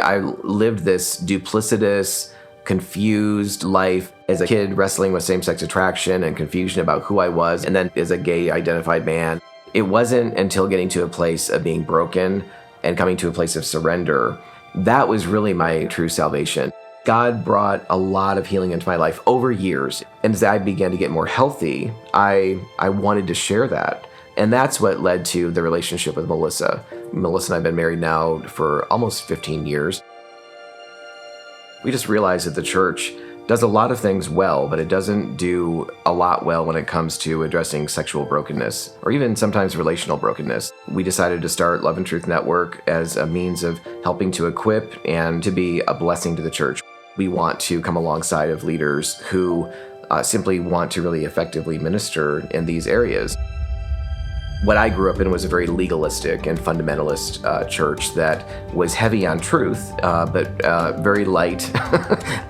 I lived this duplicitous, confused life as a kid, wrestling with same-sex attraction and confusion about who I was, and then as a gay identified man. It wasn't until getting to a place of being broken and coming to a place of surrender that was really my true salvation. God brought a lot of healing into my life over years. And as I began to get more healthy, I wanted to share that. And that's what led to the relationship with Melissa. Melissa and I have been married now for almost 15 years. We just realized that the church does a lot of things well, but it doesn't do a lot well when it comes to addressing sexual brokenness or even sometimes relational brokenness. We decided to start Love and Truth Network as a means of helping to equip and to be a blessing to the church. We want to come alongside of leaders who simply want to really effectively minister in these areas. What I grew up in was a very legalistic and fundamentalist church that was heavy on truth, but very light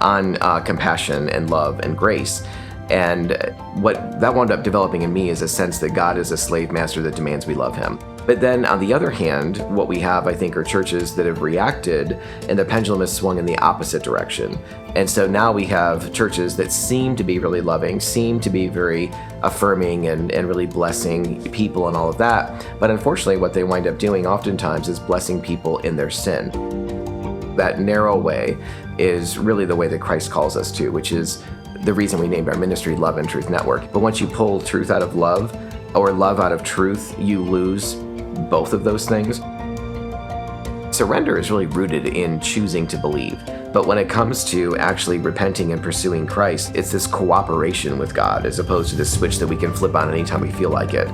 on compassion and love and grace. And what that wound up developing in me is a sense that God is a slave master that demands we love him. But then on the other hand, what we have, I think, are churches that have reacted and the pendulum has swung in the opposite direction. And so now we have churches that seem to be really loving, seem to be very affirming and really blessing people and all of that. But unfortunately, what they wind up doing oftentimes is blessing people in their sin. That narrow way is really the way that Christ calls us to, which is the reason we named our ministry Love and Truth Network. But once you pull truth out of love or love out of truth, you lose both of those things. Surrender is really rooted in choosing to believe. But when it comes to actually repenting and pursuing Christ, it's this cooperation with God as opposed to this switch that we can flip on anytime we feel like it.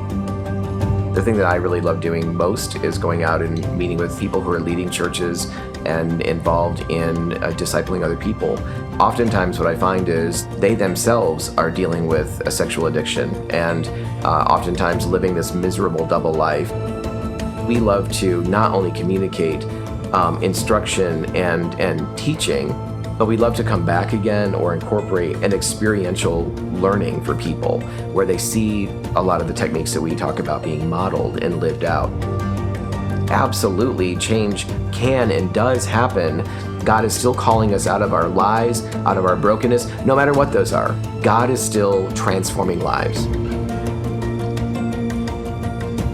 The thing that I really love doing most is going out and meeting with people who are leading churches and involved in discipling other people. Oftentimes what I find is they themselves are dealing with a sexual addiction and oftentimes living this miserable double life. We love to not only communicate instruction and teaching, but we love to come back again or incorporate an experiential learning for people where they see a lot of the techniques that we talk about being modeled and lived out. Absolutely, change can and does happen. God is still calling us out of our lies, out of our brokenness, no matter what those are. God is still transforming lives.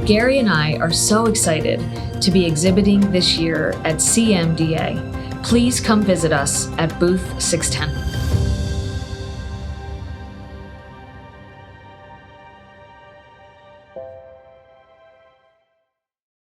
Gary and I are so excited to be exhibiting this year at CMDA. Please come visit us at booth 610.